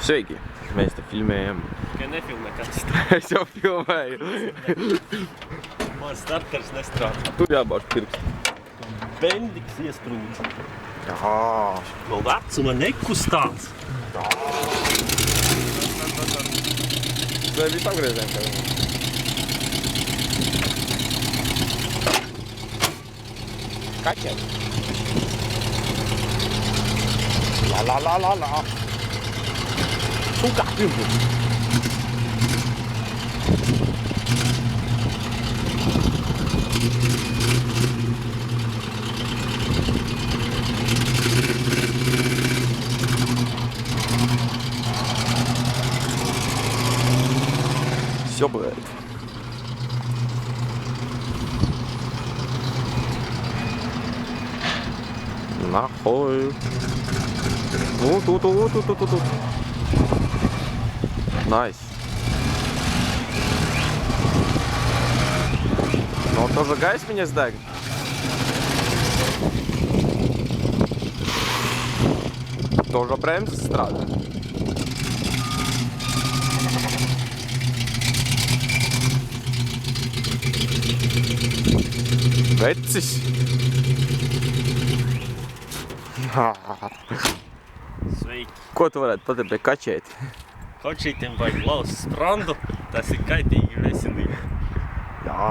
Sveiki! Mēs te filmējam. Tikai nefilmē kāds. Es jau filmēju. Man starters nestrādā. Tur jābauž pirksti. Bendiks iesprūdz. Jā. No vecuma nekustās. Vai visu apgriezēm kā vienā? Kaķeri. La. Сука, пимпу. Все бывает. Нахуй. Тут. Найс. Ну он тоже гайс меня сдать. Тоже bremzes strādā. Vecis. Sveiki. Ko tu varētu pateikt pie kaķēti? Kočītiem vajag laust sprandu. Tas ir kaitīgi veselīgi. Jā.